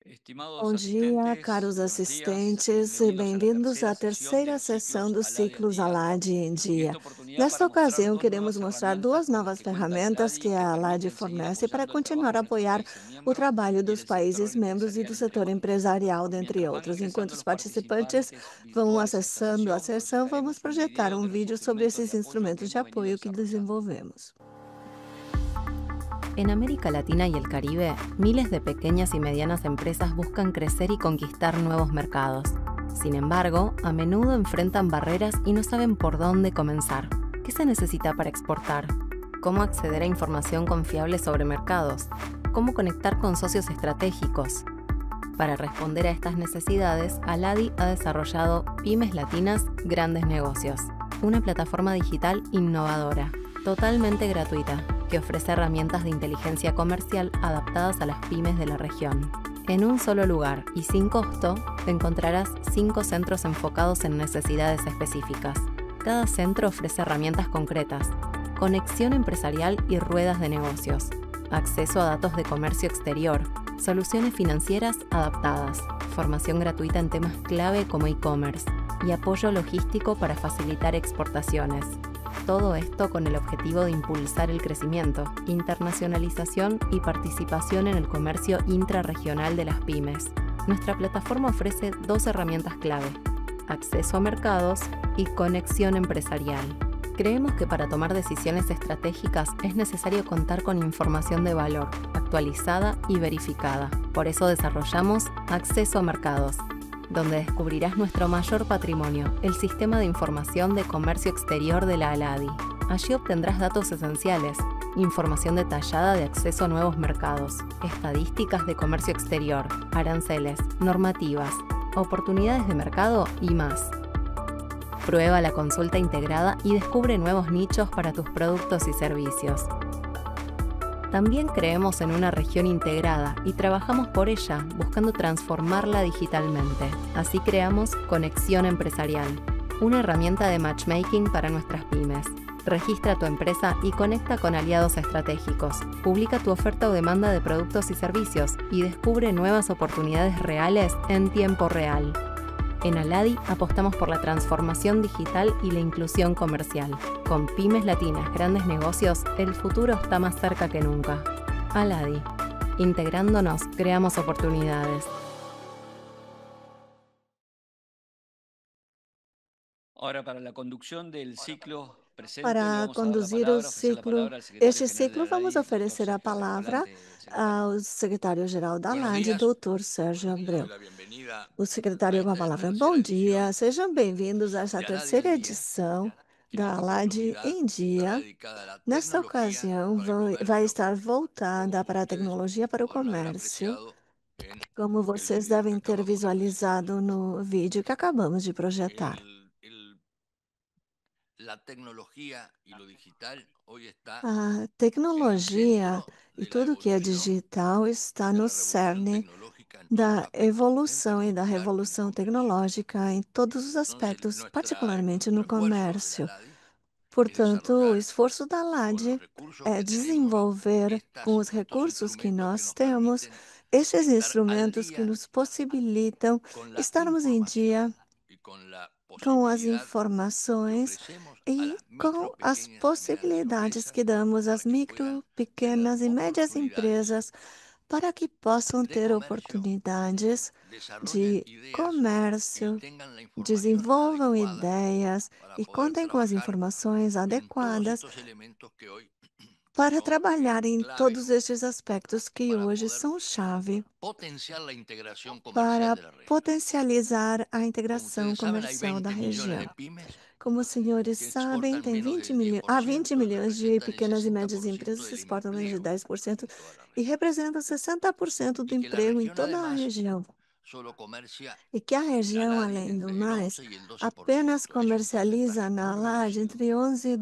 Estimados Bom dia, asistentes, caros buenos días. assistentes, e Bienvenidos a la bem-vindos à tercera sesión terceira del sessão Ciclos do Aladi en Ciclos Día. Alad em En Dia. esta oportunidad Nesta para mostrar ocasião, dos queremos nuevas mostrar duas herramientas con las novas que cuenta el ferramentas Aladi que que a Alad permiten seguir fornece para apoyando el trabajo continuar a de nuestros apoiar países o miembros trabalho y dos del sector países membros e empresarial do entre setor otros. empresarial, dentre Mientras van outros. Enquanto ingresando os los participantes participantes vão virtuales a esta acessando a sesión, sessão, vamos proyectaremos un projetar video um de los vídeo sobre instrumentos esses de apoyo que instrumentos de hemos venido apoio que desarrollando. desenvolvemos. En América Latina y el Caribe, miles de pequeñas y medianas empresas buscan crecer y conquistar nuevos mercados. Sin embargo, a menudo enfrentan barreras y no saben por dónde comenzar. ¿Qué se necesita para exportar? ¿Cómo acceder a información confiable sobre mercados? ¿Cómo conectar con socios estratégicos? Para responder a estas necesidades, Aladi ha desarrollado Pymes Latinas Grandes Negocios, una plataforma digital innovadora, totalmente gratuita, que ofrece herramientas de inteligencia comercial adaptadas a las pymes de la región. En un solo lugar y sin costo, encontrarás 5 centros enfocados en necesidades específicas. Cada centro ofrece herramientas concretas, conexión empresarial y ruedas de negocios, acceso a datos de comercio exterior, soluciones financieras adaptadas, formación gratuita en temas clave como e-commerce y apoyo logístico para facilitar exportaciones. Todo esto con el objetivo de impulsar el crecimiento, internacionalización y participación en el comercio intrarregional de las pymes. Nuestra plataforma ofrece 2 herramientas clave: acceso a mercados y conexión empresarial. Creemos que para tomar decisiones estratégicas es necesario contar con información de valor, actualizada y verificada. Por eso desarrollamos Acceso a Mercados, donde descubrirás nuestro mayor patrimonio, el sistema de información de comercio exterior de la Aladi. Allí obtendrás datos esenciales, información detallada de acceso a nuevos mercados, estadísticas de comercio exterior, aranceles, normativas, oportunidades de mercado y más. Prueba la consulta integrada y descubre nuevos nichos para tus productos y servicios. También creemos en una región integrada y trabajamos por ella, buscando transformarla digitalmente. Así creamos Conexión Empresarial, una herramienta de matchmaking para nuestras pymes. Registra tu empresa y conecta con aliados estratégicos. Publica tu oferta o demanda de productos y servicios y descubre nuevas oportunidades reales en tiempo real. En Aladi apostamos por la transformación digital y la inclusión comercial. Con Pymes Latinas Grandes Negocios, el futuro está más cerca que nunca. Aladi. Integrándonos, creamos oportunidades. Ahora, para la conducción del ciclo presente, le Para vamos a dar la conduzir o palabra, ofrecer la ciclo, palabra al secretario este general de ciclo, la vamos DAI, doctor oferecer a Sergio Abreu. palavra Adelante, secretario. ao secretário-geral da Buenos LAD, días. doutor Sérgio Le doy Abreu. la bienvenida O a secretário com a esta palavra. Bom tercera dia, edición sejam bem-vindos a essa de Aladi terceira en Día, edição que en da esta LAD oportunidad em estará Dia. dedicada a la Nesta tecnología ocasião, para el vai comercio, estar como voltada para a ustedes tecnologia para o podrán haber comércio, apreciado en como el vocês vídeo que devem ter acabamos de presentar. visualizado no vídeo que acabamos de projetar. La tecnología y lo digital hoy está A en el tecnologia centro e de la tudo que é evolución digital y está de no la revolución cerne tecnológica en todos los da aspectos, en evolução e da particular en el revolução comercio. tecnológica em todos os Entonces, aspectos, particularmente no nuestro esfuerzo de la comércio. LADI es Portanto, o desarrollar esforço da con los LAD recursos é que tenemos desenvolver com os estos recursos que instrumentos que nós nos temos permiten estes estar al instrumentos que día nos possibilitam con la estarmos em dia información y con la com as posibilidad que informações ofrecemos a e las com micro, as pequeñas y medianas possibilidades empresas que damos às para que micro, puedan tener pequenas e médias oportunidades empresas para que possam de ter comercio, oportunidades desarrollen de ideas y comércio, tengan la información desenvolvam adecuada ideias para e poder contem com as trabajar informações en todos adequadas estos elementos que hoy para son trabalhar em clave todos estes aspectos que para hoje poder são chave potenciar la integración comercial para de la región. potencializar a Como integração ustedes saben, hay comercial da 20 millones região. de pymes Como os senhores que sabem, exportan tem menos 20 del há 20 10% y milhões de representan el pequenas e médias 60% empresas que del exportam menos de empleo 10% en toda la e región. representam 60% do Y que la emprego em región toda a además região. solo comercia e que a la região, LADI além do entre el mais, 11 y el 12% apenas de su porcentaje. comercializa na LAD entre 11% e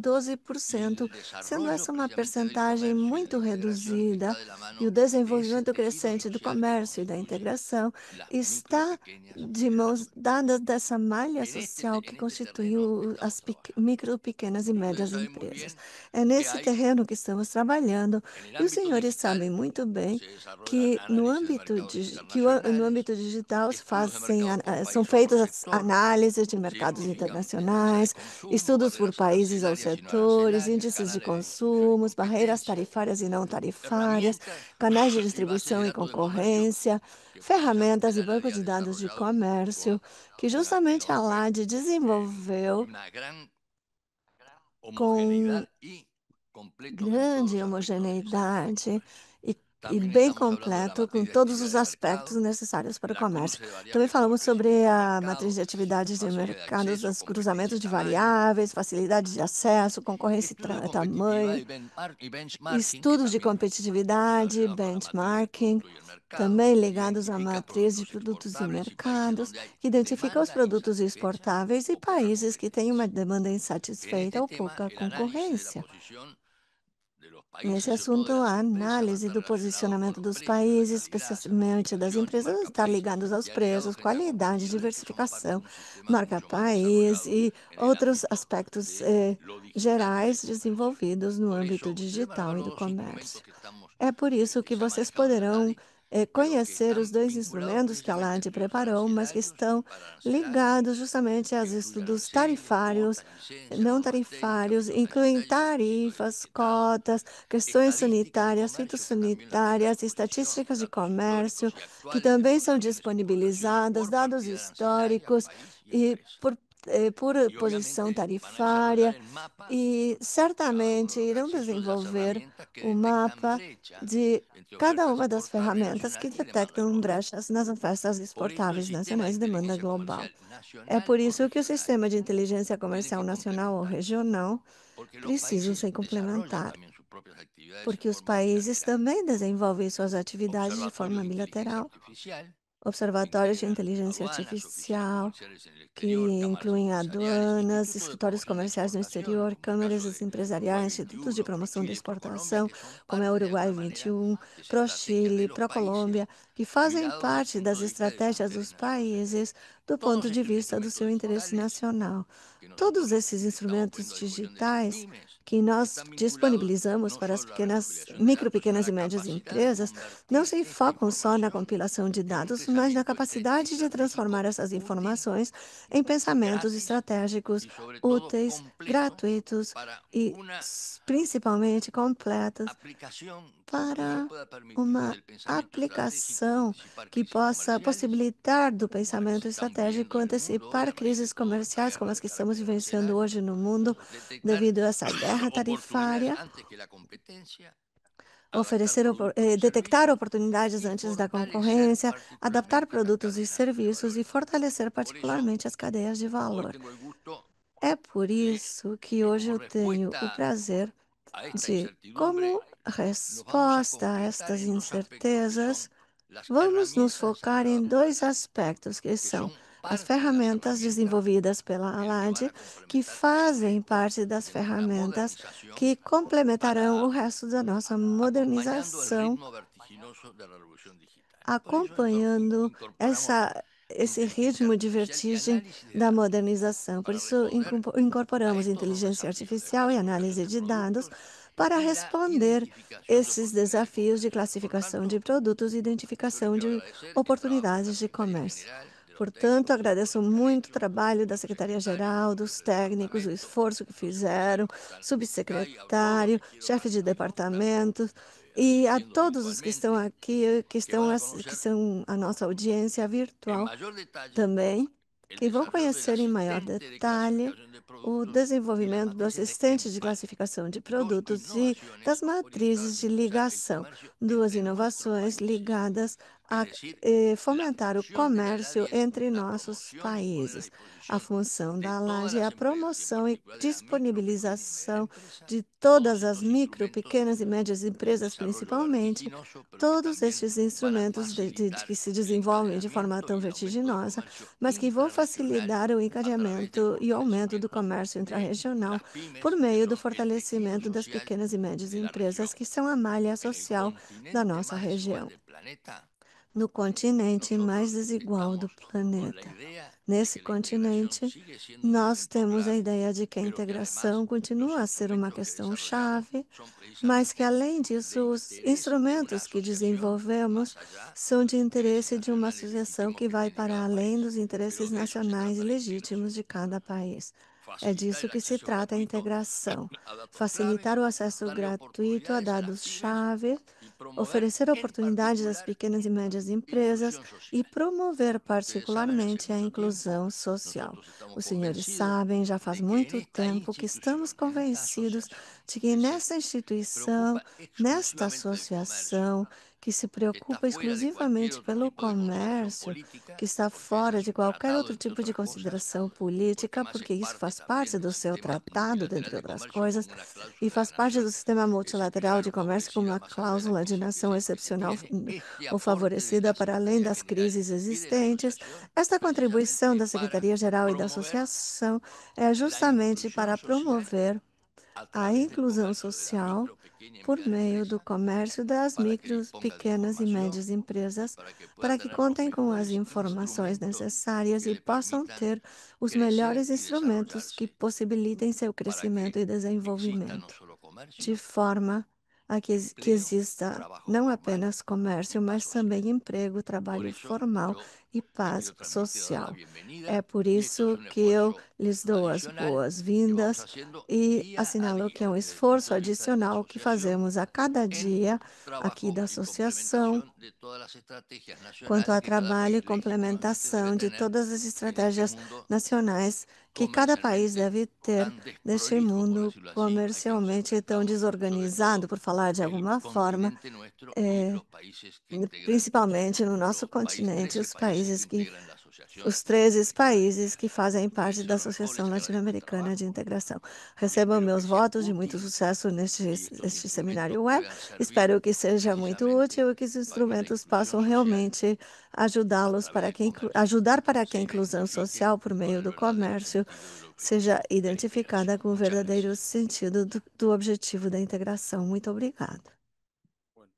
Y el 12%, sendo desarrollo essa uma precisamente del percentagem comercio y de muito la integración reduzida, está de la e o mano de ese desenvolvimento tejido crescente do social que comércio e da constituye integração las micro y está pequeñas de unidades mãos productivas. dadas dessa malha En social que en este constitui terreno as estamos trabajando. micro, pequenas e Ustedes médias saben muy empresas. bien É que nesse hay terreno que estamos trabalhando, en el e os ámbito senhores sabem digital muito bem se desarrollan que análisis de mercados no internacionales, âmbito digital estudios de mercado por são país o por feitas as sector, análises de ¿sí? mercados Lógicamente tasa de internacionais, consumo, estudos por barreras países ou arancelarias y no setores, arancelarias, índices de canales de distribución y consumos, barreiras competencia, tarifárias e não tarifárias, herramientas canais de y bases distribuição de e datos de comercio concorrência, que precisamente ferramentas e la bancos LADI ha de dados de desarrollado comércio, con que una justamente a enorme LAD desenvolveu una gran com homogeneidad y completos en todos grande los aspectos necesarios para el homogeneidade comercio. e También bem estamos hablando de la completo com matriz de todos os actividad de aspectos mercado, necessários para o la comércio. cruce de Também variables como el falamos sobre crecimiento del a matriz mercado, de atividades de facilidad de mercados, acceso, os cruzamentos competencia y de tamaño, variáveis, facilidade de acesso, concorrência e estudio de competitividad tamanho, y benchmarking, que estudos de también está competitividade, relacionado con la matriz del benchmarking, producto y el mercado, também que ligados à identifica matriz de productos produtos e exportables y países mercados, donde hay que identifica os demanda produtos insatisfecha exportáveis e o poca países que têm uma competencia. demanda En insatisfeita este ou tema, pouca el análisis de la concorrência. posición de los Nesse países y sobre todo assunto, de las a empresas va a análise estar do relacionado con posicionamento los dos precios, la países, calidad, especialmente das certificación y empresas, marca está país, ligados aos y ha llegado preços, frente a qualidade, conclusiones que son parte de diversificação, un sistema marca mucho más país desarrollado e en el outros ámbito aspectos de lo digital y del gerais comercio. desenvolvidos no Por âmbito eso, ustedes van a ver digital e los do dos instrumentos comércio. que estamos, É por isso que que se ha vocês manejado en la poderão LADI, pero que conhecer os están dois vinculados instrumentos que a precisamente a LAD estudios preparou, mas que arancelarios y estão pararancelarios, ligados justamente que aos incluyen estudos aranceles, tarifários, cuotas, licencias, não normas técnicas, tarifários, incluem fitosanitarios, requisitos de tarifas, etiquetado, cotas, questões estadísticas de sanitárias, comercio que también las tiene a fitossanitárias, disposición, estatísticas de datos comércio, históricos y que actuales de também são exportaciones y exportaciones disponibilizadas, por dados partida arancelaria, históricos país y e empresa. por Y posição obviamente van a desarrollar tarifária, el mapa e de cada uno certamente de los irão accesos de las desenvolver herramientas que o detectan mapa brecha de entre cada ofertas uma das exportables ferramentas que nacionales y demanda detectam global. brechas nas ofertas Por eso el exportáveis sistema de nacionais e demanda inteligencia global. comercial É nacional por o isso que o regional sistema de inteligência tienen comercial que nacional ou complementarse, regional porque los precisam países se desarrollan complementar, también sus propias actividades en porque os forma países bilateral. também desenvolvem suas atividades de Observatorios forma de inteligencia bilateral, artificial que observatórios de integran inteligência aduanas, oficinas artificial, comerciales en el que exterior, cámaras incluem empresariales, aduanas, institutos de escritórios promoción de comerciais no exportación, exterior, como el caso câmeras de empresariais, Uruguay institutos de 21, promoção de ProChile, ProColombia, exportação, que son como é parte de Uruguai alguna manera 21, de esa estrategia de ProChile, los países ProColômbia, que fazem cuidados desde el parte das punto de vista del su estratégias interés dos nacional. países do Todos ponto de estos vista do instrumentos seu interesse digitales nacional. que Todos nosotros esses estamos instrumentos poniendo a disposición de las digitais pymes que nós están vinculados disponibilizamos no para as solo a la pequenas, recopilación de micro, datos, sino a pequenas e la médias capacidad de empresas, não convertir se esta focam só na información compilação de en un dados, mas na pensamiento capacidade de transformar estratégico essas útil, informações em pensamentos gratis estratégicos, y sobre todo úteis, completo gratuitos para e una principalmente completos aplicación que incluso para pueda permitir uma del pensamiento estratégico aplicação anticipar que crisis possa comerciales, possibilitar do como las que se pensamento están viviendo estratégico en el mundo hoy antecipar a raíz de crises toda esta comerciais como guerra as de que estamos carácter vivenciando arancelario, hoje no mundo, detectar devido a essa guerra oportunidades tarifária, antes que la competencia, adaptar oferecer, productos y detectar servicios oportunidades y antes da fortalecer concorrência, adaptar particularmente las produtos e cadenas de serviços valor. e fortalecer Por eso, particularmente as cadeias de hoy valor. tengo el gusto É por de isso que que hoje como eu tenho o respuesta prazer a esta de, incertidumbre, como nos vamos a resposta a concretar estas en dos aspectos que incertezas, son las vamos nos herramientas focar em desarrolladas por la dois LADI, aspectos, que que são son as parte de las ferramentas herramientas desenvolvidas pela que van ALAD, a que complementar el fazem resto parte das de nuestra ferramentas modernización que complementarão o para resto da nossa acompañando el modernização, ritmo vertiginoso de la revolución digital. Por eso acompanhando incorporamos esse inteligencia ritmo de artificial y vertigem análisis de da datos modernização. Por para isso, responder a incorporamos estos dos inteligência desafíos de artificial e clasificación análise de de dados productos para y la responder identificación de esses oportunidades de desafios de comercio. Por classificação de tanto, produtos e yo les identificação quiero de agradecer el trabajo de la oportunidades de Secretaría comércio. General, de los Portanto, técnicos y agradeço autores que han muito o hecho, trabalho del da subsecretario, Secretaria-Geral, dos jefe del técnicos, o departamento, esforço que los fizeram, empresarios que están acá y a todos subsecretário, les quiero chefe de manifestar, departamentos e a asistiendo todos os que estão virtualmente, aqui, que van a que conocer são a nossa audiência en virtual mayor detalle também, el que vão desarrollo del conhecer em maior asistente de detalhe clasificación de o productos y las desenvolvimento do matrices de assistente de empaque, classificação de dos produtos e innovaciones das orientadas matrizes a de impulsar el ligação, comercio duas entre nuestros inovações países. ligadas Es a decir, la fomentar o función de la comércio LADI es entre la nossos promoción y poner a países. A disposición função de da todas laje é las a empresas y en promoção e particular de las micro, pequeñas y medianas disponibilização empresas de todos todas as estos micro, instrumentos pequenas e médias de empresas, desarrollo principalmente, vertiginoso, pero que todos también estes van a instrumentos facilitar que se el desenvolvem de forma encadenamiento tão y el aumento del vertiginosa, comercio mas que vão intrarregional facilitar o a través del encadeamento e o aumento do fortalecimiento comércio de intrarregional las pymes, por que meio do son el tejido fortalecimento das social pequenas e médias de la empresas, región. que são a malha En el social da continente nossa más desigual região, del planeta, no continente mais nosotros desigual do estamos con la planeta. idea de Nesse que la integración continente, sigue siendo un nós elemento temos a clave, ideia de que a pero que además integração los continua a ser uma instrumentos que desarrollamos questão-chave, son mas que, precisamente além de disso, os interés de una instrumentos que asociación desenvolvemos más allá são de de los intereses interesse de uma nacionales associação legítimos que que vai tiene para cada além país. dos interesses Pero de eso se nacionais e trata la legítimos integración. de cada país. É Facilitar disso el que se acceso trata a gratuito integração: a datos claves, facilitar o acesso darle gratuito a oportunidades a las pymes dados-chave, y promover oferecer en oportunidades às particular pequenas e médias empresas inclusión e social. promover Como ustedes saben, hace particularmente a mucho tiempo inclusão social. nosotros estamos Os senhores convencidos sabem, já faz de que en muito esta tempo que estamos institución, en esta convencidos asociación de que que se nesta instituição, preocupa nesta exclusivamente del comercio, associação, que se que está preocupa fuera de cualquier exclusivamente otro pelo tipo de consideración comércio, política, que está porque ese fora es de su qualquer tratado, outro entre tipo de otras cosas, consideração y porque política, además es porque isso parte faz también parte del do seu sistema tratado, multilateral dentre de outras comercio coisas, como una e cláusula de faz parte do nación sistema que se multilateral de quizá comércio como favoreciera uma más allá de la cláusula de crisis nação que se excepcional tiene, este ou aporte de favorecida la para além Secretaría das General crises y de la existentes. Asociación Esta contribuição precisamente da para Secretaria-Geral e da promover Associação é la justamente inclusión para social promover a a través del inclusão comercio de la social micro, pequeña y por mediana meio do empresa, comércio das para que micros, disponga de pequenas e información médias y empresas, para que pueda para que tener los contem com as mejores informações instrumentos necessárias que e le possam permitan ter os crecer melhores y instrumentos que desarrollarse, possibilitem seu para crescimento que e exista no desenvolvimento, solo de comercio, forma a que empleo, exista trabajo não formal apenas y comércio, paz mas social. também emprego, Por trabalho eso formal yo e les paz quiero transmitir ahora la social. É bienvenida por y esto es isso un que eu esfuerzo lhes dou as adicional que vamos boas-vindas haciendo e día a assinalo que é día um desde el punto esforço de vista de la adicional que asociación fazemos a cada en dia aqui trabajo da y associação complementación de todas las estrategias quanto nacionales a que cada trabalho e país legítimamente debe complementação de tener todas as en este estratégias mundo nacionais que cada país comercialmente deve ter tan neste desprolijo, por mundo decirlo así. Hay que decirlo que comercialmente tão estamos, sobre desorganizado, todo por falar de el alguma forma, continente nuestro y eh, los países que integran, principalmente no nosso los continente, 13 os países que países que integran la Asociación os 13 Latinoamericana de países que Integración. fazem Les parte da deseo lo mejor, Associação les agradezco el Latino-Americana de trabajo Integração. y Recebam espero que meus sea votos de muito útil sucesso y estos este instrumentos seminário web. puedan servir Espero que seja muito precisamente útil e que os para que la instrumentos inclusión possam social realmente a ajudá-los través para del que comercio ajudar para que a se inclusão identifique social por con meio el do verdadero comércio sentido del seja objetivo de la identificada integración. com o Muchas verdadeiro gracias. sentido do objetivo da integração. Muito obrigada. Bueno,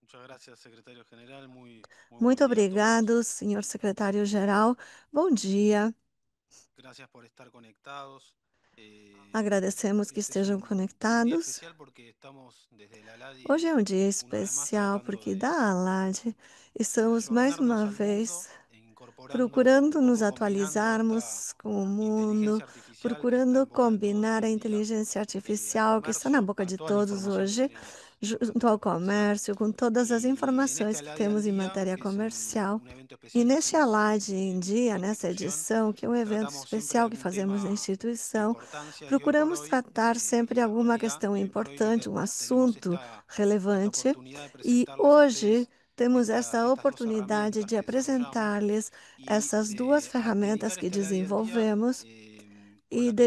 muchas gracias, secretario general. Muy Muito buen día a todos. obrigado, senhor secretário-geral. Bom dia. Gracias por estar conectados. Agradecemos que Este es estejam un día conectados. especial porque estamos desde la Hoje LADI é um dia una vez más especial tratando porque da ALAD de estamos mais ayornarnos uma al mundo, vez incorporando un procurando nos poco, combinando esta atualizarmos com o mundo, inteligencia artificial que está procurando en boca de todos combinar hoy a en día, inteligência al artificial que está na comercio, boca a de toda la todos información que hoje, tenemos junto sobre ao comercial. comércio, com todas as Y en este informações que ALADI al temos em día, matéria que es comercial. un evento E especial que neste hacemos ALAD em dia, en la nessa institución, edição, que é um evento tratamos siempre especial que algún fazemos na tema de instituição, importancia y hoy por procuramos hoy, tratar sempre de alguma actualidad, questão y hoy por hoy lo importante, que um tenemos assunto esta relevante. oportunidad de E presentarles a hoje ustedes temos esta estas dos oportunidade herramientas de que desarrollamos apresentar-lhes y essas duas de ferramentas dedicar que este ALADI al día desenvolvemos con e la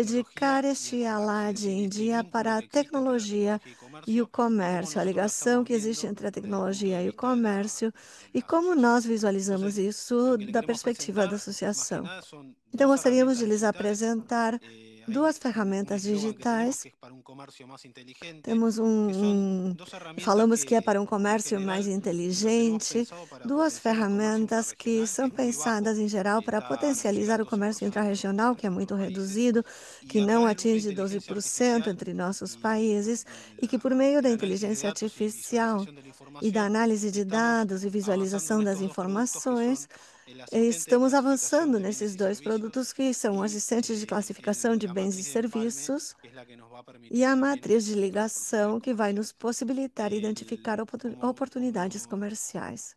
dedicar tecnología y el este comercio, es ALAD decir, em este dia vínculo para a que existe entre la tecnologia tecnología y e o comercio y cómo comércio, a nosotros la ligação estamos que existe viendo entre a desde el punto de tecnologia e o vista de comércio de e la como nós asociación. visualizamos Entonces, isso lo que le da queremos perspectiva da presentar, más que associação. nada, son Então, dos gostaríamos herramientas de lhes digitales. apresentar Hay duas un ferramentas eslogan que tenemos que digitais. es para un comercio más inteligente, Temos que son dos herramientas falamos que é para que um en comércio mais general lo tenemos inteligente, pensado para duas potenciar el comercio ferramentas que intrarregional, que são es muy bajo, pensadas em geral que para está no llega potencializar al o comércio 12% intrarregional, que é entre muito nuestros países, reduzido, y que a não través del uso de atinge inteligencia 12% artificial entre nossos y, países, e que por meio el da análisis de inteligência datos y artificial visualización de la e da información, análise de estamos dados e avanzando en visualização das estos dos productos que informações, son el asistente de estamos clasificación avançando de bienes nesses y dois servicios produtos que são y assistentes de classificação de la bens e matriz de empalme, serviços que es la que nos va a e permitir a también matriz de identificar oportunidades ligação que vai nos comerciales. possibilitar identificar Como, oportunidades como comerciais.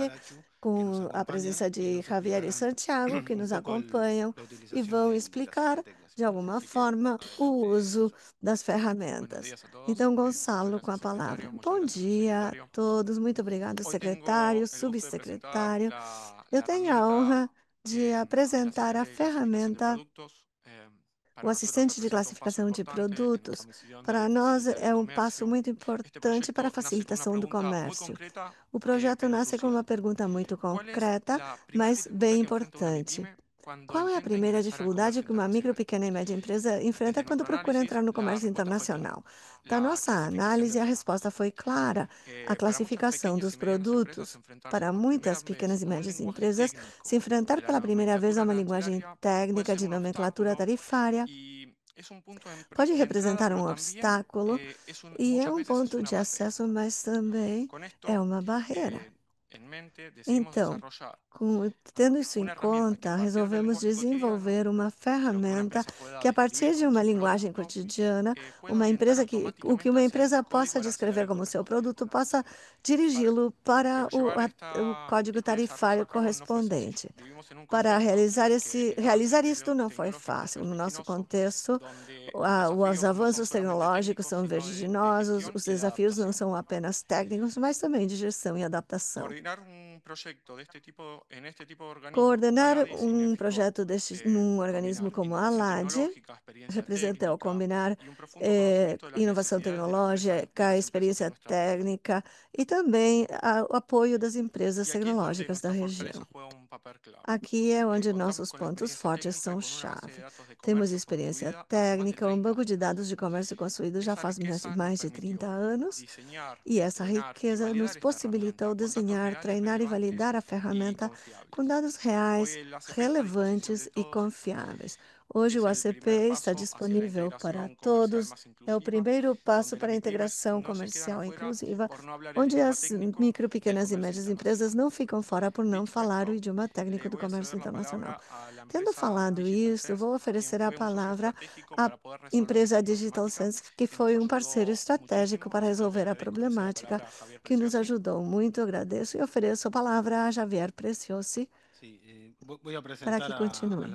hoje, com a presença de Javier e Santiago, que nos acompanham e vão explicar de alguma forma, o uso das ferramentas. Então, Gonçalo, com a palavra. Bom dia a todos, muito obrigado, secretário, subsecretário. Eu tenho a honra de apresentar a ferramenta, o assistente de classificação de produtos. Para nós, é um passo muito importante para a facilitação do comércio. O projeto nasce com uma pergunta muito concreta, mas bem importante. Qual é a primeira dificuldade que uma micro, pequena e média empresa enfrenta quando procura entrar no comércio internacional? Da nossa análise, a resposta foi clara. A classificação dos produtos. Para muitas pequenas e médias empresas, se enfrentar pela primeira vez a uma linguagem técnica de nomenclatura tarifária pode representar um obstáculo e é um ponto de acesso, mas também é uma barreira. Então, tendo isso em conta, resolvemos desenvolver uma ferramenta que, a partir de uma linguagem cotidiana, o que uma empresa possa descrever como seu produto, possa dirigi-lo para o código tarifário correspondente. Para realizar isto não foi fácil. No nosso contexto, os avanços tecnológicos são vertiginosos, os desafios não são apenas técnicos, mas também de gestão e adaptação. Coordenar um projeto num organismo como a ALAD representa combinar inovação tecnológica, experiência técnica e também o apoio das empresas tecnológicas da região. Aqui é onde nossos pontos fortes são chave. Temos experiência técnica, um banco de dados de comércio construído já faz mais de 30 anos, e essa riqueza nos possibilitou desenhar, treinar e validar a ferramenta com dados reais, relevantes e confiáveis. Hoje o ACP está disponível para todos. É o primeiro passo para a integração comercial inclusiva, onde as micro, pequenas e médias empresas não ficam fora por não falar o idioma técnico do comércio internacional. Tendo falado isso, vou oferecer a palavra à empresa Digital Sense, que foi um parceiro estratégico para resolver a problemática, que nos ajudou muito. Agradeço e ofereço a palavra a Javier Preciosi para que continue.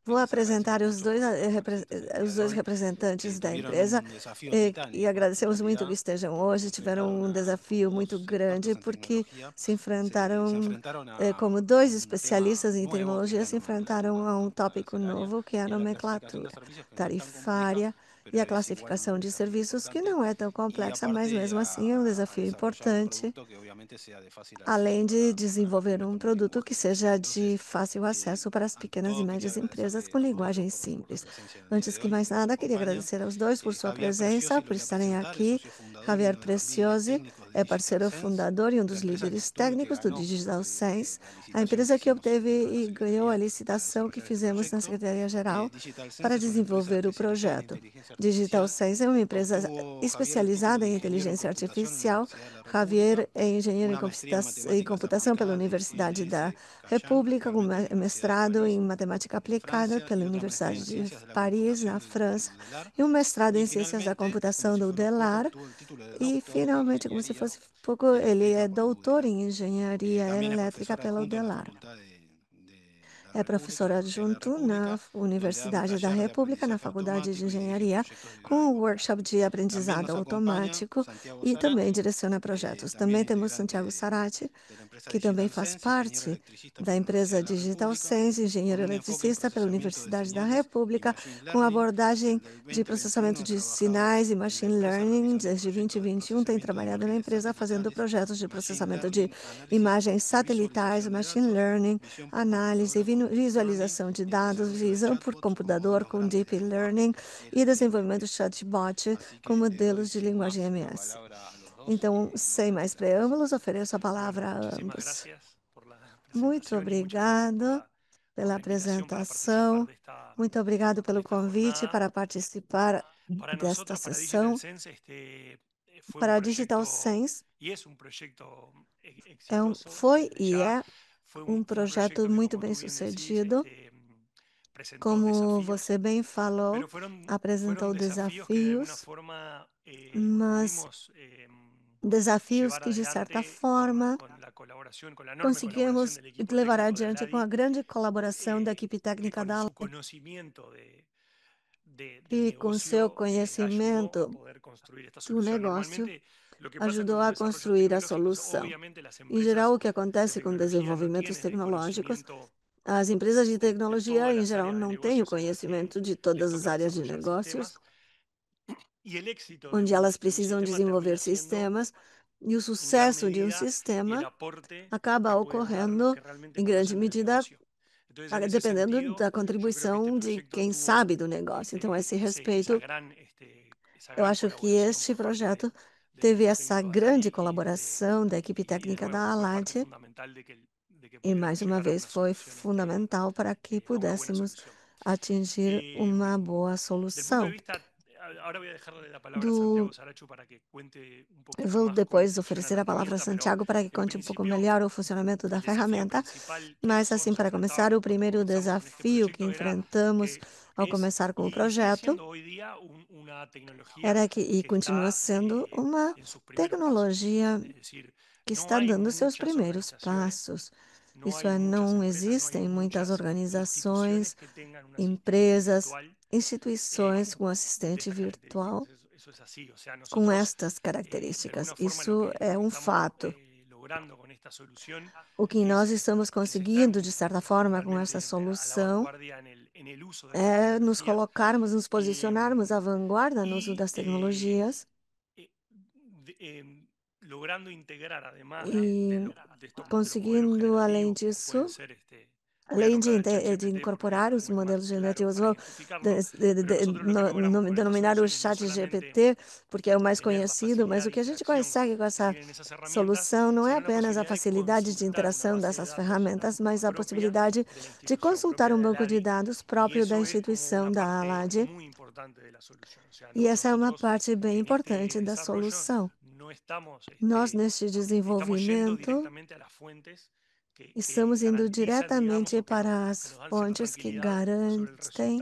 Vou apresentar os dois representantes da empresa e agradecemos muito que estejam hoje. Tiveram um desafio muito grande porque se enfrentaram, como dois especialistas em tecnologia, se enfrentaram a um tópico novo que é a nomenclatura tarifária e a classificação de serviços, que não é tão complexa, mas mesmo assim é um desafio importante, além de desenvolver um produto que seja de fácil acesso para as pequenas e médias empresas com linguagem simples. Antes que mais nada, queria agradecer aos dois por sua presença, por estarem aqui. Javier Preciosi é parceiro fundador e um dos líderes técnicos do Digital Sense, a empresa que obteve e ganhou a licitação que fizemos na Secretaria-Geral para desenvolver o projeto. Digital Sense é uma empresa especializada em inteligência artificial. Javier é engenheiro em computação pela Universidade da República, com mestrado em matemática aplicada pela Universidade de Paris, na França, e um mestrado em ciências da computação do DELAR. E, finalmente, como se fosse pouco, ele é doutor em engenharia elétrica pela UDELAR. É professor adjunto na Universidade da República, na Faculdade de Engenharia, com um workshop de aprendizado automático e também direciona projetos. Também temos Santiago Sarati, que também faz parte da empresa Digital Sense, engenheiro eletricista pela Universidade da República, com abordagem de processamento de sinais e machine learning. Desde 2021 tem trabalhado na empresa fazendo projetos de processamento de imagens satelitais, machine learning, análise e visualização de dados, visão por computador com deep learning e desenvolvimento de chatbot com modelos de linguagem MS. Então, sem mais preâmbulos, ofereço a palavra a ambos. Muito obrigado pela apresentação. Muito obrigado pelo convite para participar desta sessão. Para a Digital Sense, foi e é um projeto muito bem sucedido. Como você bem falou, apresentou desafios, mas desafios que, de certa forma, conseguimos levar adiante com a grande colaboração da equipe técnica da Allied e com seu conhecimento do negócio ajudou a construir a solução. Em geral, o que acontece com desenvolvimentos tecnológicos, as empresas de tecnologia, em geral, não têm o conhecimento de todas as áreas de negócios, onde elas precisam desenvolver sistemas, e o sucesso de um sistema acaba ocorrendo, em grande medida, dependendo da contribuição de quem sabe do negócio. Então, a esse respeito, eu acho que este projeto teve essa grande colaboração da equipe técnica da Allied e, mais uma vez, foi fundamental para que pudéssemos atingir uma boa solução. Eu vou depois oferecer a palavra a Santiago para que conte um pouco melhor o funcionamento da ferramenta, mas, assim, para começar, o primeiro desafio que enfrentamos ao começar com o projeto era que, e continua sendo, uma tecnologia que está dando seus primeiros passos. Isso é, não existem muitas organizações, empresas, instituições com assistente virtual com estas características. Isso é um fato. O que nós estamos conseguindo, de certa forma, com essa solução é nos colocarmos, nos posicionarmos à vanguarda no uso das tecnologias e conseguindo, além disso, além de incorporar os modelos generativos, vou denominar o chat GPT, porque é o mais conhecido, mas o que a gente consegue com essa solução não é apenas a facilidade de interação dessas ferramentas, mas a possibilidade de consultar um banco de dados próprio da instituição da Allied. E essa é uma parte bem importante da solução. Nós, neste desenvolvimento, estamos indo diretamente para as fontes que garantem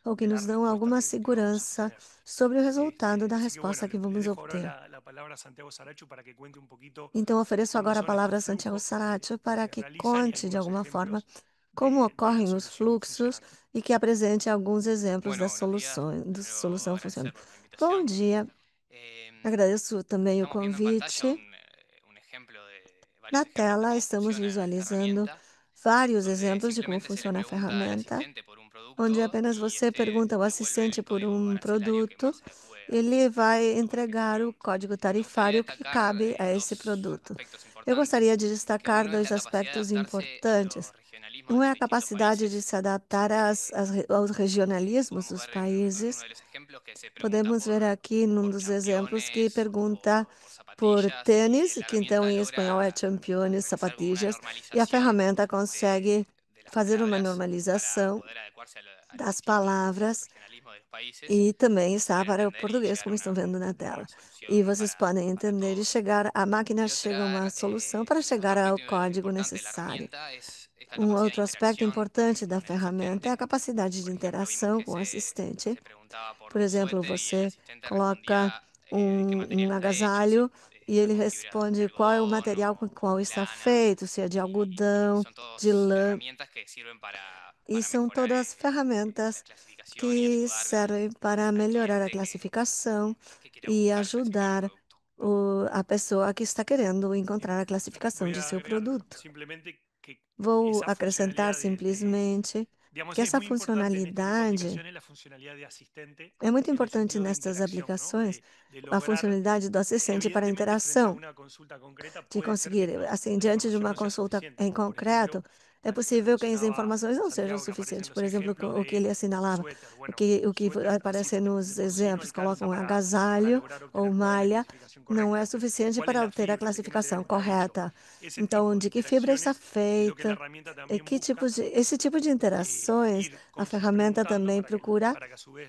ou que nos dão alguma segurança sobre o resultado da resposta que vamos obter. Então, ofereço agora a palavra a Santiago Saracho para que conte, de alguma forma, como ocorrem os fluxos e que apresente alguns exemplos da solução funcionando. Bom dia. Agradeço também o convite. Na tela, estamos visualizando vários exemplos de como funciona a ferramenta, onde apenas você pergunta ao assistente por um produto, ele vai entregar o código tarifário que cabe a esse produto. Eu gostaria de destacar dois aspectos importantes. Um é a capacidade de se adaptar aos regionalismos dos países. Podemos ver aqui num dos exemplos que pergunta por tênis, que então em espanhol é championes, sapatilhas, e a ferramenta consegue fazer uma normalização das palavras e também está para o português, como estão vendo na tela. E vocês podem entender e a máquina chega a uma solução para chegar ao código necessário. Um outro aspecto importante da ferramenta é a capacidade de interação com o assistente. Por exemplo, você coloca um agasalho e ele responde qual é o material com o qual está feito, se é de algodão, de lã. E são todas ferramentas que servem para melhorar a classificação e ajudar a pessoa que está querendo encontrar a classificação de seu produto. Vou acrescentar simplesmente que essa funcionalidade é muito importante nestas aplicações, a funcionalidade do assistente para a interação, de conseguir, assim, diante de uma consulta em concreto, é possível que as informações não sejam suficientes. Por exemplo, o que ele assinalava, o que aparece nos exemplos, coloca um agasalho ou malha, não é suficiente para obter a classificação correta. Então, de que fibra está feita? Esse tipo de interações, a ferramenta também procura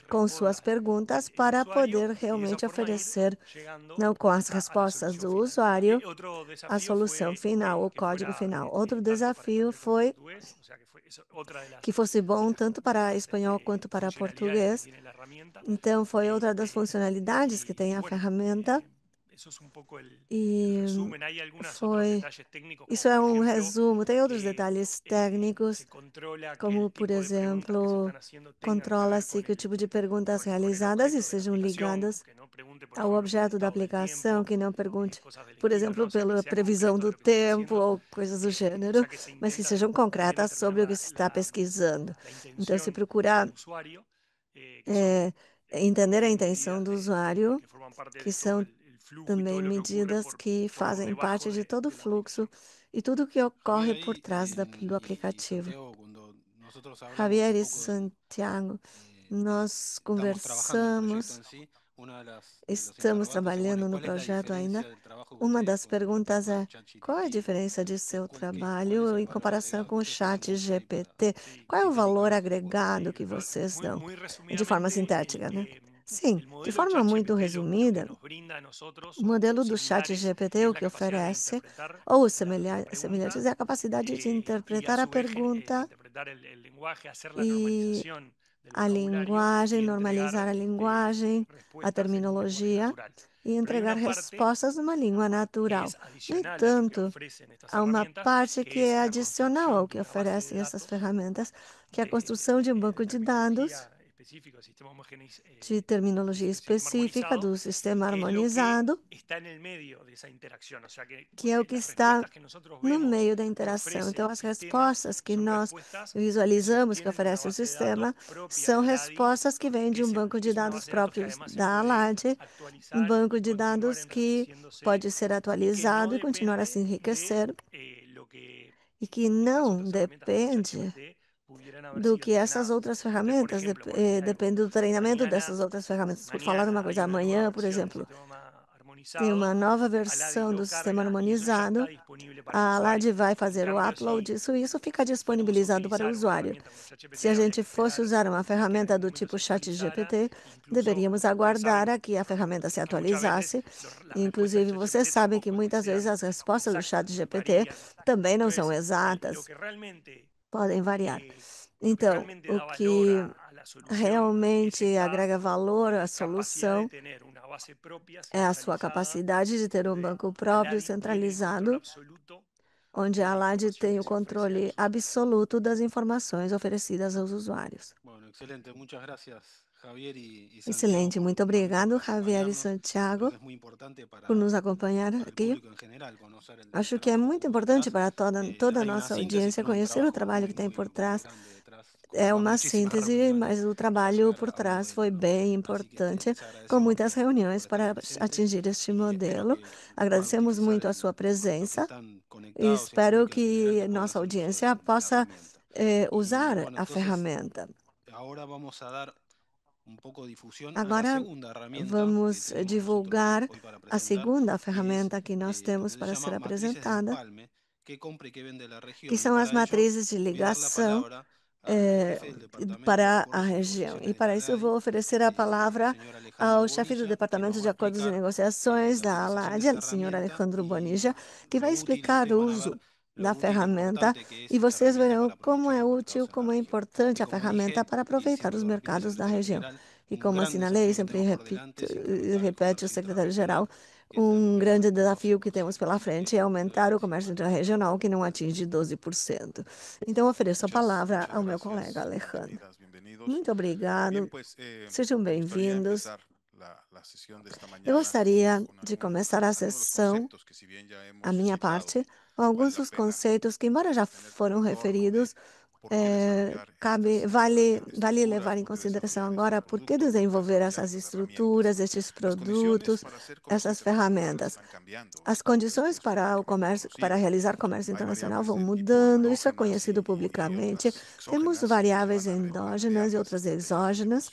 com suas perguntas para poder realmente oferecer, não com as respostas do usuário, a solução final, o código final. Outro desafio foi que fosse bom tanto para espanhol quanto para português. Então, foi outra das funcionalidades que tem a ferramenta. E foi. Isso é um resumo. Tem outros detalhes técnicos, como, por exemplo, controla-se que o tipo de perguntas realizadas estejam ligadas ao objeto da aplicação, que não pergunte, por exemplo, pela previsão do tempo ou coisas do gênero, mas que sejam concretas sobre o que se está pesquisando. Então, se procurar entender a intenção do usuário, que são também medidas que fazem parte de todo o fluxo e tudo que ocorre por trás do aplicativo. Javier e Santiago, nós conversamos, estamos trabalhando no projeto ainda. Uma das perguntas é: qual é a diferença de seu trabalho em comparação com o chat GPT? Qual é o valor agregado que vocês dão? De forma sintética, né? Sim, de forma muito resumida, o modelo do chat GPT, o que oferece, ou semelhantes, é a capacidade de interpretar a pergunta e a linguagem, normalizar a linguagem, a terminologia e entregar respostas numa língua natural. No entanto, há uma parte que é adicional ao que oferecem essas ferramentas, que é a construção de um banco de dados de terminologia específica do sistema harmonizado, que é o que está no meio da interação. Então, as respostas que nós visualizamos que oferece o sistema são respostas que vêm de um banco de dados próprios da ALAD, um banco de dados que pode ser atualizado e continuar a se enriquecer, e que não depende do que essas outras ferramentas, depende do treinamento dessas outras ferramentas. Por falar uma coisa, amanhã, por exemplo, tem uma nova versão do sistema harmonizado, a ALAD vai fazer o upload disso e isso fica disponibilizado para o usuário. Se a gente fosse usar uma ferramenta do tipo ChatGPT, deveríamos aguardar a que a ferramenta se atualizasse. Inclusive, você sabe que muitas vezes as respostas do ChatGPT também não são exatas, podem variar. Então, o que realmente agrega valor à solução é a sua capacidade de ter um banco próprio centralizado, onde a ALAD tem o controle absoluto das informações oferecidas aos usuários. Excelente, muito obrigado, Javier e Santiago, por nos acompanhar aqui. Acho que é muito importante para toda a nossa audiência conhecer o trabalho que tem por trás. É uma síntese, mas o trabalho por trás foi bem importante, com muitas reuniões para atingir este modelo. Agradecemos muito a sua presença e espero que nossa audiência possa usar a ferramenta. Agora vamos divulgar a segunda ferramenta que nós temos para ser apresentada, que são as matrizes de ligação para a região. E para isso eu vou oferecer a palavra ao chefe do Departamento de Acordos e Negociações da ALAD, o senhor Alejandro Bonilla, que vai explicar o uso da ferramenta e vocês verão como é útil, como é importante a ferramenta para aproveitar os mercados da região. E como assinalei, sempre repete o secretário-geral, um grande desafio que temos pela frente é aumentar o comércio interregional, que não atinge 12%. Então, ofereço a palavra ao meu colega Alejandro. Muito obrigado. Sejam bem-vindos. Eu gostaria de começar a sessão, a minha parte, com alguns dos conceitos que, embora já foram referidos, vale levar em consideração agora por que desenvolver essas estruturas, estes produtos, essas ferramentas. As condições para o comércio, para realizar comércio internacional vão mudando, isso é conhecido publicamente. Temos variáveis endógenas e outras exógenas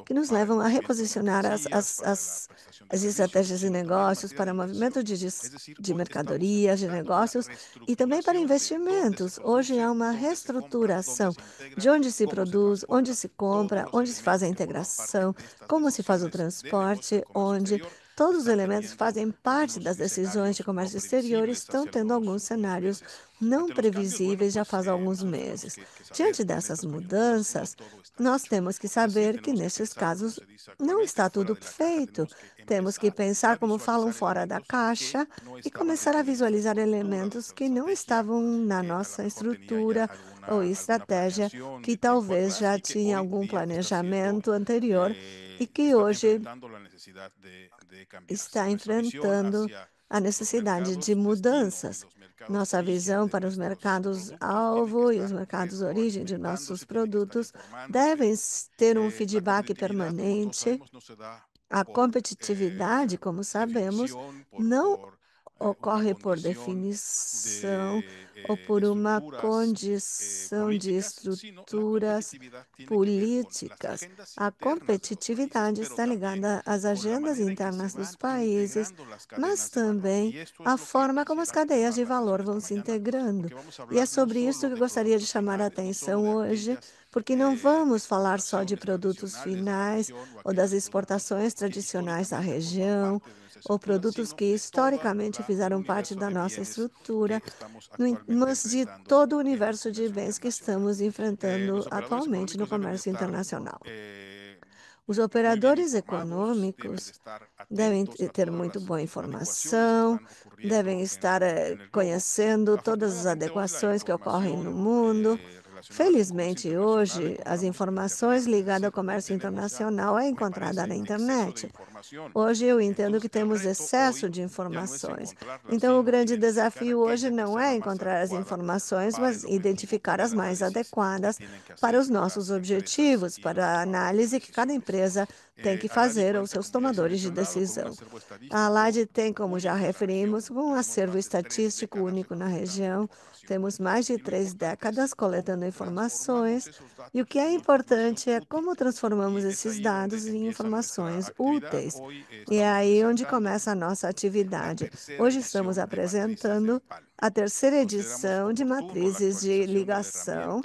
que nos levam a reposicionar as estratégias de negócios para movimento de mercadorias, de negócios e também para investimentos. Hoje há uma reestruturação de onde se produz, onde se compra, onde se faz a integração, como se faz o transporte, onde Todos os elementos que fazem parte das decisões de comércio exterior estão tendo alguns cenários não previsíveis já faz alguns meses. Diante dessas mudanças, nós temos que saber que, nesses casos, não está tudo feito. Temos que pensar, como falam, fora da caixa e começar a visualizar elementos que não estavam na nossa estrutura ou estratégia, que talvez já tinha algum planejamento anterior e que hoje está enfrentando a necessidade de mudanças. Nossa visão para os mercados-alvo e os mercados-origem de nossos produtos devem ter um feedback permanente. A competitividade, como sabemos, não ocorre por definição ou por uma condição de estruturas políticas. A competitividade está ligada às agendas internas dos países, mas também à forma como as cadeias de valor vão se integrando. E é sobre isso que eu gostaria de chamar a atenção hoje, porque não vamos falar só de produtos finais ou das exportações tradicionais da região, ou produtos que historicamente fizeram parte da nossa estrutura, mas de todo o universo de bens que estamos enfrentando atualmente no comércio internacional. Os operadores econômicos devem ter muito boa informação, devem estar conhecendo todas as adequações que ocorrem no mundo. Felizmente, hoje, as informações ligadas ao comércio internacional é encontrada na internet. Hoje eu entendo que temos excesso de informações. Então, o grande desafio hoje não é encontrar as informações, mas identificar as mais adequadas para os nossos objetivos, para a análise que cada empresa tem que fazer aos seus tomadores de decisão. A ALAD tem, como já referimos, um acervo estatístico único na região. Temos mais de 3 décadas coletando informações, e o que é importante é como transformamos esses dados em informações úteis. E é aí onde começa a nossa atividade. Hoje estamos apresentando a terceira edição de matrizes de ligação.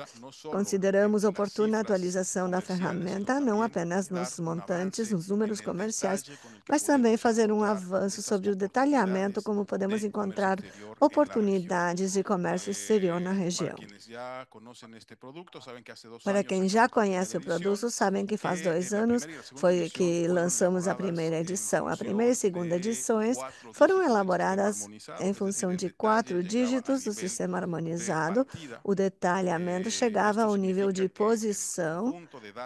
Consideramos oportuna a atualização da ferramenta, não apenas nos montantes, nos números comerciais, mas também fazer um avanço sobre o detalhamento, como podemos encontrar oportunidades de comércio exterior na região. Para quem já conhece o produto, sabem que faz 2 anos foi que lançamos a primeira edição. A primeira e segunda edições foram elaboradas em função de 4 dígitos do sistema harmonizado. O detalhamento chegava ao nível de posição.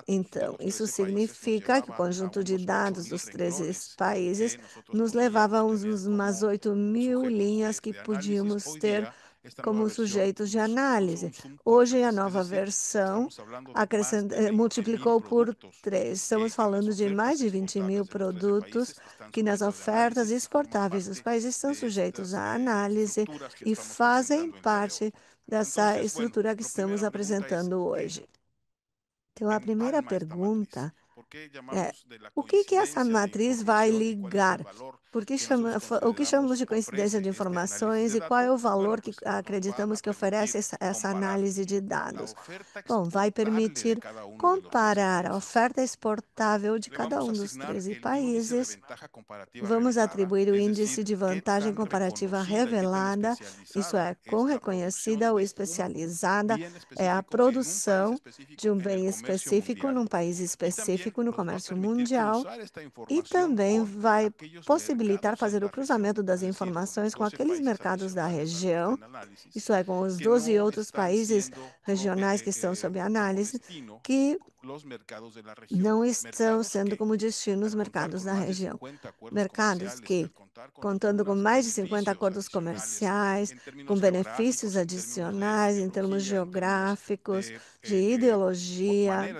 Então, isso significa que o conjunto de dados dos 13 países nos levava a umas 8.000 linhas que podíamos ter como sujeitos de análise. Hoje, a nova versão multiplicou por 3. Estamos falando de mais de 20.000 produtos que, nas ofertas exportáveis dos países, estão sujeitos à análise e fazem parte dessa estrutura que estamos apresentando hoje. Então, a primeira pergunta é: o que essa matriz vai ligar? O que chamamos de coincidência de informações e qual é o valor que acreditamos que oferece essa análise de dados? Bom, vai permitir comparar a oferta exportável de cada um dos 13 países. Vamos atribuir o índice de vantagem comparativa revelada, isso é, quão reconhecida ou especializada é a produção de um bem específico num país específico no comércio mundial, e também vai possibilitar fazer o cruzamento das informações com aqueles mercados da região, isso é, com os 12 outros países regionais que estão sob análise, que não estão sendo como destino os mercados da região. Mercados que, contando com mais de 50 acordos comerciais, com benefícios adicionais em termos geográficos, de ideologia,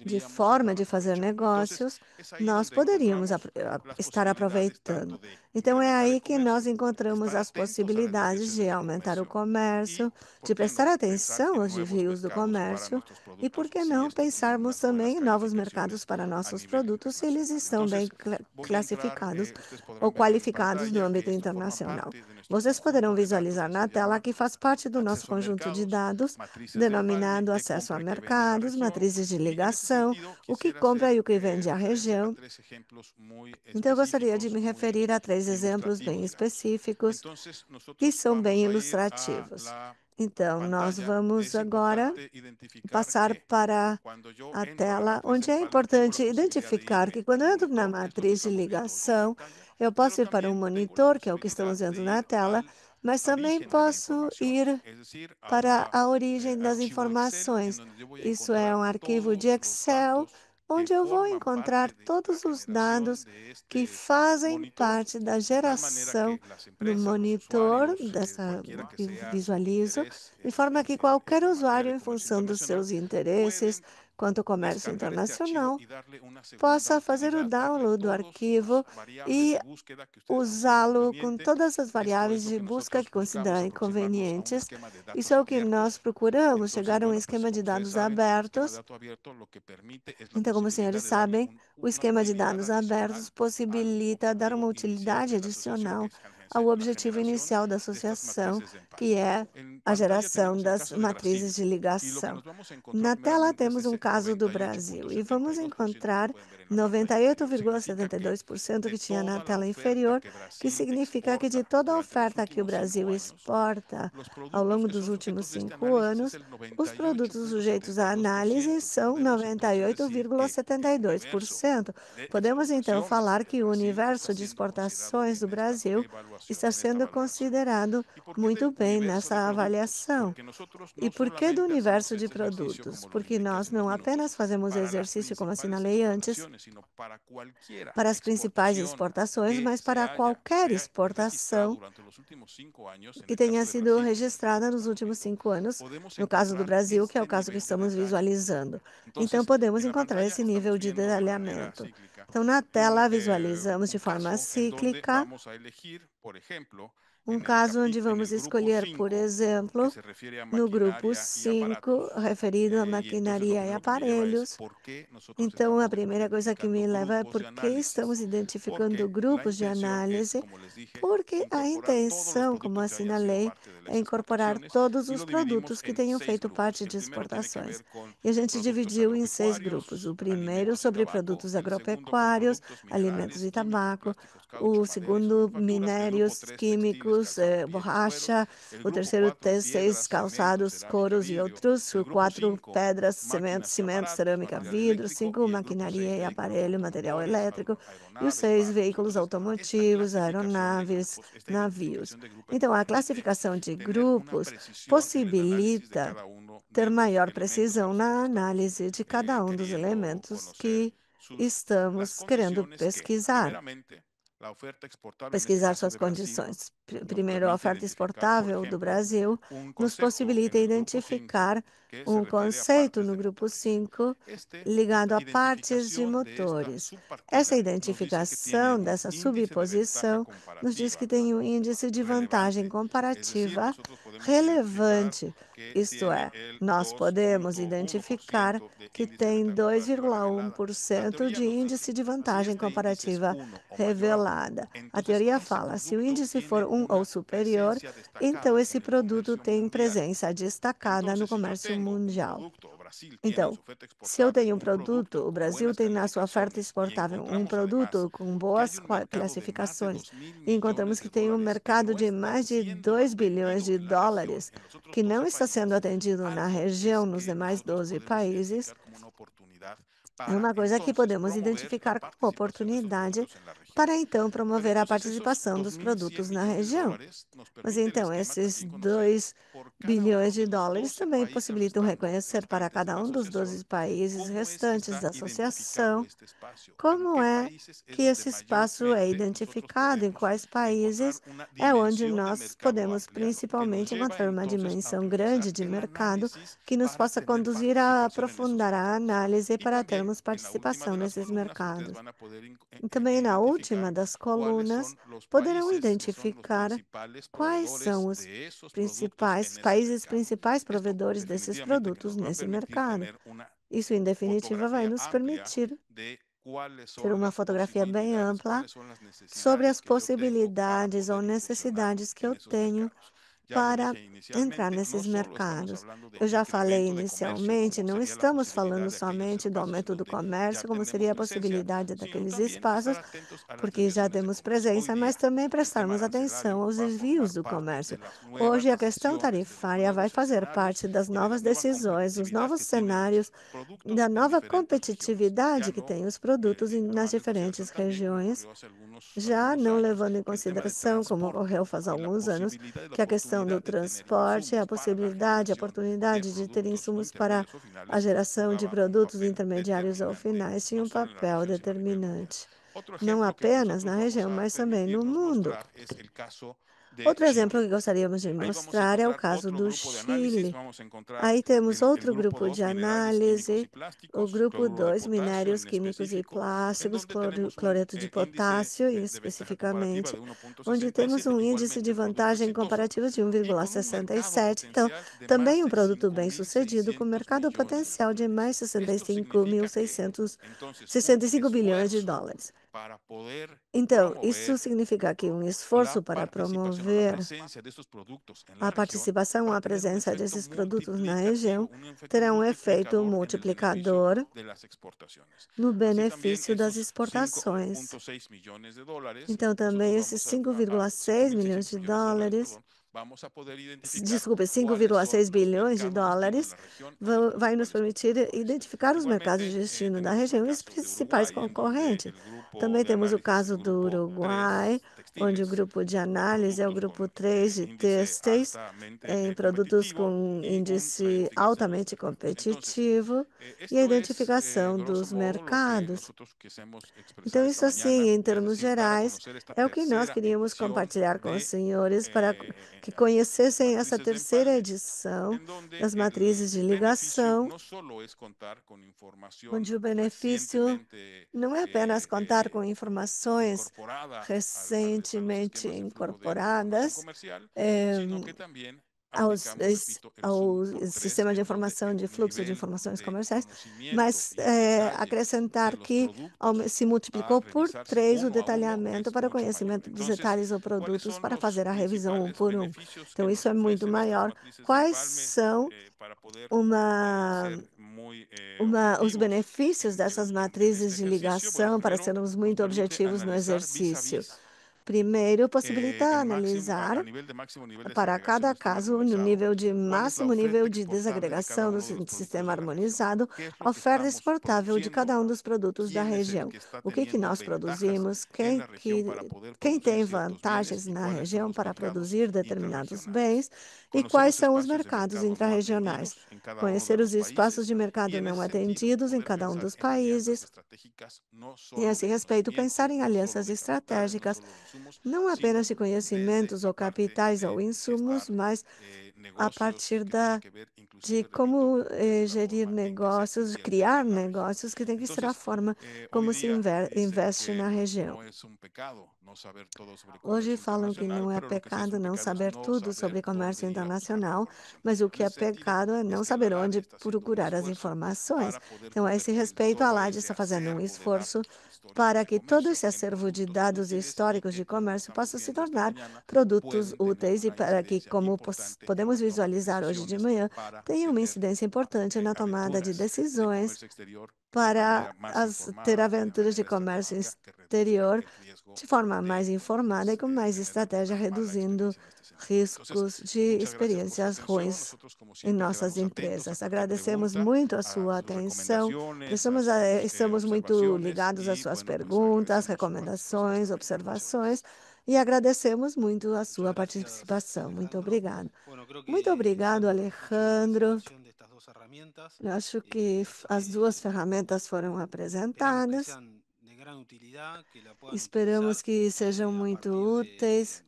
de forma de fazer negócios, nós poderíamos estar aproveitando. Então, é aí que nós encontramos as possibilidades de aumentar o comércio, de prestar atenção aos desvios do comércio e, por que não, pensarmos também em novos mercados para nossos produtos se eles estão bem classificados certificados ou qualificados no âmbito internacional. Vocês poderão visualizar na tela que faz parte do nosso conjunto de dados, denominado acesso a mercados, matrizes de ligação, o que compra e o que vende a região. Então, eu gostaria de me referir a 3 exemplos bem específicos que são bem ilustrativos. Então, nós vamos agora passar para a tela, onde é importante identificar que quando eu entro na matriz de ligação, eu posso ir para um monitor, que é o que estamos vendo na tela, mas também posso ir para a origem das informações. Isso é um arquivo de Excel, onde eu vou encontrar todos os dados que fazem parte da geração do monitor, que visualizo, de forma que qualquer usuário, em função dos seus interesses quanto ao comércio internacional, possa fazer o download do arquivo e usá-lo com todas as variáveis de busca que considerarem convenientes. Isso é o que nós procuramos, chegar a um esquema de dados abertos. Então, como os senhores sabem, o esquema de dados abertos possibilita dar uma utilidade adicional ao objetivo inicial da associação, que é a geração das matrizes de ligação. Na tela temos um caso do Brasil e vamos encontrar 98,72% que tinha na tela inferior, que significa que de toda a oferta que o Brasil exporta ao longo dos últimos 5 anos, os produtos sujeitos à análise são 98,72%. Podemos então falar que o universo de exportações do Brasil está sendo considerado muito bem nessa avaliação. E por que do universo de produtos? Porque nós não apenas fazemos exercício, como assinalei antes, para as principais exportações, mas para qualquer exportação que tenha sido registrada nos últimos 5 anos, no caso do Brasil, que é o caso que estamos visualizando. Então, podemos encontrar esse nível de detalhamento. Então, na tela, visualizamos de forma cíclica um caso onde vamos escolher, por exemplo, no grupo 5, referido a maquinaria e aparelhos. Então, a primeira coisa que me leva é por que estamos identificando grupos de análise, porque a intenção, como assinalei, é incorporar todos os produtos que tenham feito parte de exportações. E a gente dividiu em 6 grupos. O primeiro sobre produtos agropecuários, alimentos e tabaco. O segundo, minérios, químicos, borracha. O terceiro, têxteis, calçados, couros e outros. O 4, pedras, cimento, cerâmica, vidro. 5, maquinaria e aparelho, material elétrico. E o 6, veículos automotivos, aeronaves, navios. Então, a classificação de grupos possibilita ter maior precisão na análise de cada um dos elementos que estamos querendo pesquisar suas condições. Primeiro, a oferta exportável do Brasil nos possibilita identificar um conceito no grupo 5 ligado a partes de motores. Essa identificação dessa subposição nos diz que tem um índice de vantagem comparativa relevante, isto é, nós podemos identificar que tem 2,1% de índice de vantagem comparativa revelada. A teoria fala, se o índice for 1 ou superior, então esse produto tem presença destacada no comércio mundial. Então, se eu tenho um produto, o Brasil tem na sua oferta exportável um produto com boas classificações, e encontramos que tem um mercado de mais de 2 bilhões de dólares que não está sendo atendido na região, nos demais 12 países, é uma coisa que podemos identificar como oportunidade para então promover a participação dos produtos na região. Mas então, esses 2 bilhões de dólares também possibilitam reconhecer para cada um dos 12 países restantes da associação como é que esse espaço é identificado, em quais países é onde nós podemos principalmente encontrar uma dimensão grande de mercado que nos possa conduzir a aprofundar a análise para termos participação nesses mercados. E também na última das colunas, poderão identificar quais são os principais provedores desses produtos nesse mercado. Isso, em definitiva, vai nos permitir ter uma fotografia bem ampla sobre as possibilidades ou necessidades que eu tenho para entrar nesses mercados. Eu já falei inicialmente, não estamos falando somente do aumento do comércio, como seria a possibilidade daqueles espaços, porque já temos presença, mas também prestarmos atenção aos desvios do comércio. Hoje, a questão tarifária vai fazer parte das novas decisões, dos novos cenários, da nova competitividade que têm os produtos nas diferentes regiões, já não levando em consideração, como ocorreu faz alguns anos, que a questão do transporte, a possibilidade, a oportunidade de ter insumos para a geração de produtos intermediários ou finais tinha um papel determinante, não apenas na região, mas também no mundo. Outro exemplo que gostaríamos de mostrar é o caso do Chile. Aí temos outro grupo de análise, o grupo 2, minérios químicos e plásticos, cloreto de potássio, especificamente, onde temos um índice de vantagem comparativa de 1,67. Então, também um produto bem-sucedido com mercado potencial de mais 65 bilhões de dólares. Então, isso significa que um esforço para promover a participação ou a presença desses produtos na região terá um efeito multiplicador no benefício das exportações. Então, também esses 5,6 milhões de dólares, desculpe, 5,6 bilhões de dólares, vai nos permitir identificar os mercados de destino da região e os principais concorrentes. Também temos o caso do Uruguai, onde o grupo de análise é o grupo 3 de têxteis, em produtos com índice altamente competitivo e a identificação dos mercados. Então, isso assim, em termos gerais, é o que nós queríamos compartilhar com os senhores para que conhecessem essa terceira edição das matrizes de ligação, onde o benefício não é apenas contar com informações recentemente incorporadas ao sistema de informação de fluxo de informações comerciais, mas acrescentar que se multiplicou por 3 o detalhamento para o conhecimento dos detalhes ou produtos para fazer a revisão um por um. Então, isso é muito maior. Quais são os benefícios dessas matrizes de ligação para sermos muito objetivos no exercício? Primeiro, possibilita analisar para cada caso no nível de máximo nível de desagregação do sistema harmonizado, a oferta exportável de cada um dos produtos da região. O que nós produzimos, quem tem vantagens na região para produzir determinados bens e quais são os mercados intrarregionais. Conhecer os espaços de mercado não atendidos em cada um dos países e, a esse respeito, pensar em alianças estratégicas, não apenas de conhecimentos ou capitais ou insumos, mas a partir de como gerir negócios, criar negócios, que tem que ser a forma como se investe na região. Hoje falam que não é pecado não saber tudo sobre comércio internacional, mas o que é pecado é não saber onde procurar as informações. Então, a esse respeito, a LAD está fazendo um esforço para que todo esse acervo de dados históricos de comércio possa se tornar produtos úteis e para que, como podemos visualizar hoje de manhã, tenha uma incidência importante na tomada de decisões para ter aventuras de comércio exterior de forma mais informada e com mais estratégia, reduzindo riscos de experiências ruins em nossas empresas. Agradecemos muito a sua atenção. Estamos muito ligados às suas perguntas, recomendações, observações e agradecemos muito a sua participação. Muito obrigado. Muito obrigado, Alejandro. Eu acho que as duas ferramentas foram apresentadas. Esperamos que sejam muito úteis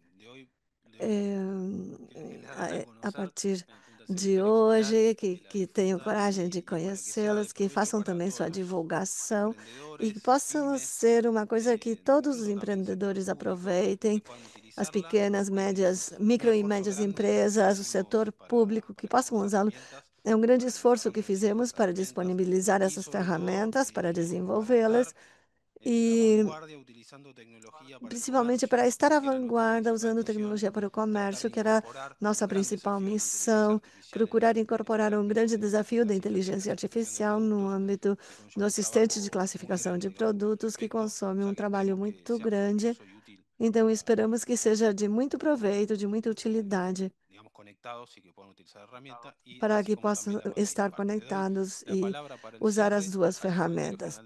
a partir de hoje, que tenham coragem de conhecê-las, que façam também sua divulgação e que possam ser uma coisa que todos os empreendedores aproveitem, as pequenas, médias, micro e médias empresas, o setor público, que possam usá-lo. É um grande esforço que fizemos para disponibilizar essas ferramentas, para desenvolvê-las e principalmente para estar à vanguarda usando tecnologia para o comércio, que era nossa principal missão, procurar incorporar um grande desafio da inteligência artificial no âmbito do assistente de classificação de produtos, que consome um trabalho muito grande. Então, esperamos que seja de muito proveito, de muita utilidade, para que possam estar conectados e usar as duas ferramentas.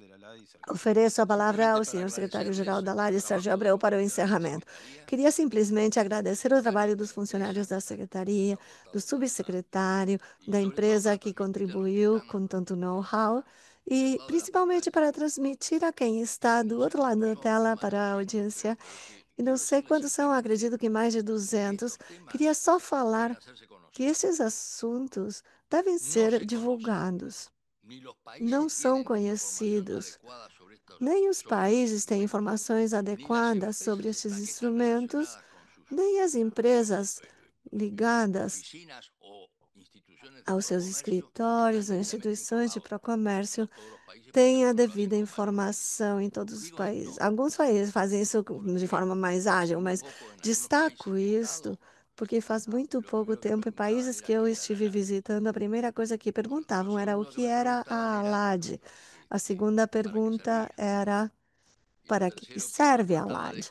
Ofereço a palavra ao senhor secretário-geral da ALADI, Sérgio Abreu, para o encerramento. Queria simplesmente agradecer o trabalho dos funcionários da secretaria, do subsecretário, da empresa que contribuiu com tanto know-how, e principalmente para transmitir a quem está do outro lado da tela, para a audiência. E não sei quantos são, acredito que mais de 200. Queria só falar que esses assuntos devem ser divulgados. Não são conhecidos. Nem os países têm informações adequadas sobre esses instrumentos, nem as empresas ligadas aos seus escritórios ou instituições de procomércio têm a devida informação em todos os países. Alguns países fazem isso de forma mais ágil, mas destaco isto porque faz muito pouco tempo, em países que eu estive visitando, a primeira coisa que perguntavam era o que era a ALAD. A segunda pergunta era para que serve a ALAD.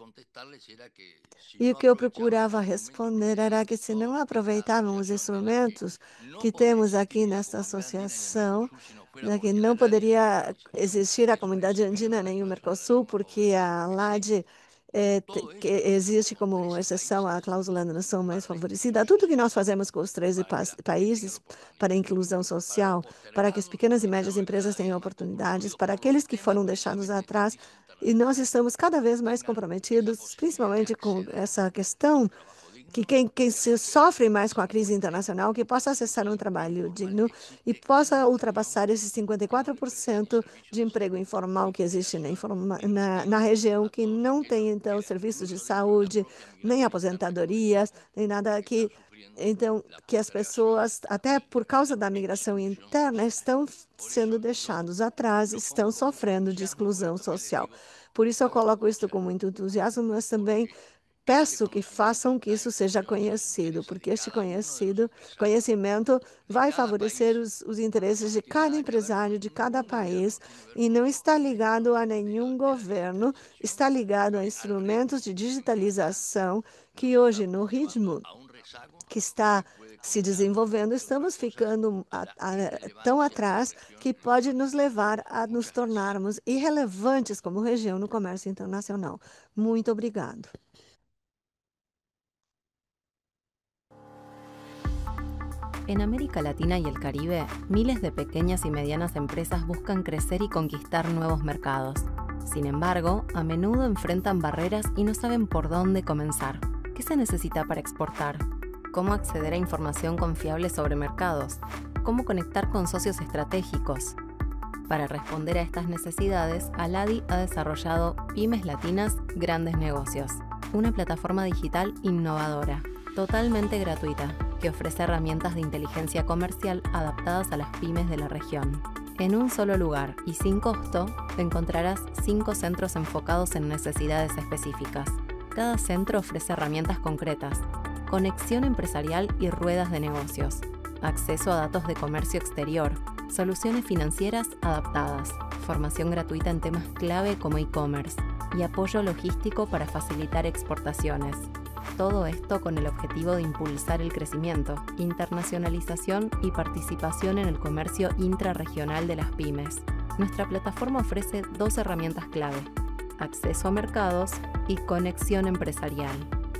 E o que eu procurava responder era que, se não aproveitavam os instrumentos que temos aqui nesta associação, que não poderia existir a comunidade andina nem o Mercosul, porque a ALAD que existe como exceção à cláusula da nação mais favorecida. Tudo que nós fazemos com os 13 países para a inclusão social, para que as pequenas e médias empresas tenham oportunidades, para aqueles que foram deixados atrás, e nós estamos cada vez mais comprometidos, principalmente com essa questão, que quem se sofre mais com a crise internacional, que possa acessar um trabalho digno e possa ultrapassar esses 54% de emprego informal que existe na região, que não tem, então, serviços de saúde, nem aposentadorias, nem nada que... Então, que as pessoas, até por causa da migração interna, estão sendo deixados atrás, estão sofrendo de exclusão social. Por isso, eu coloco isso com muito entusiasmo, mas também peço que façam que isso seja conhecido, porque este conhecimento vai favorecer os interesses de cada empresário, de cada país, e não está ligado a nenhum governo, está ligado a instrumentos de digitalização que hoje, no ritmo que está se desenvolvendo, estamos ficando tão atrás que pode nos levar a nos tornarmos irrelevantes como região no comércio internacional. Muito obrigado. En América Latina y el Caribe, miles de pequeñas y medianas empresas buscan crecer y conquistar nuevos mercados. Sin embargo, a menudo enfrentan barreras y no saben por dónde comenzar. ¿Qué se necesita para exportar? ¿Cómo acceder a información confiable sobre mercados? ¿Cómo conectar con socios estratégicos? Para responder a estas necesidades, ALADI ha desarrollado Pymes Latinas Grandes Negocios, una plataforma digital innovadora, totalmente gratuita, que ofrece herramientas de inteligencia comercial adaptadas a las pymes de la región. En un solo lugar y sin costo, encontrarás 5 centros enfocados en necesidades específicas. Cada centro ofrece herramientas concretas: conexión empresarial y ruedas de negocios, acceso a datos de comercio exterior, soluciones financieras adaptadas, formación gratuita en temas clave como e-commerce y apoyo logístico para facilitar exportaciones. Todo esto con el objetivo de impulsar el crecimiento, internacionalización y participación en el comercio intrarregional de las pymes. Nuestra plataforma ofrece 2 herramientas clave: acceso a mercados y conexión empresarial.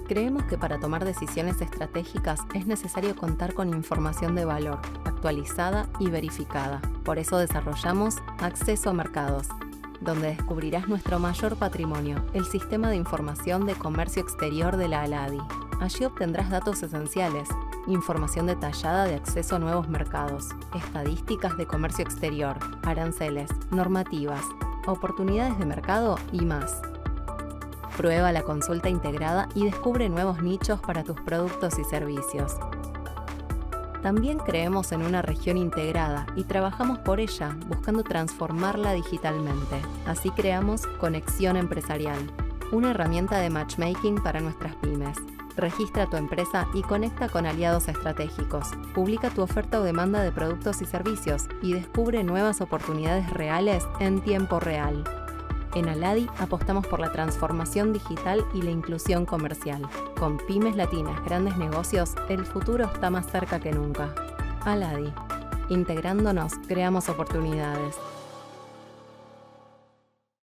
Creemos que para tomar decisiones estratégicas es necesario contar con información de valor, actualizada y verificada. Por eso desarrollamos Acceso a Mercados, donde descubrirás nuestro mayor patrimonio, el Sistema de Información de Comercio Exterior de la ALADI. Allí obtendrás datos esenciales, información detallada de acceso a nuevos mercados, estadísticas de comercio exterior, aranceles, normativas, oportunidades de mercado y más. Prueba la consulta integrada y descubre nuevos nichos para tus productos y servicios. También creemos en una región integrada y trabajamos por ella, buscando transformarla digitalmente. Así creamos Conexión Empresarial, una herramienta de matchmaking para nuestras pymes. Registra tu empresa y conecta con aliados estratégicos. Publica tu oferta o demanda de productos y servicios y descubre nuevas oportunidades reales en tiempo real. En Aladi apostamos por la transformación digital y la inclusión comercial. Con pymes latinas, grandes negocios, el futuro está más cerca que nunca. Aladi. Integrándonos, creamos oportunidades.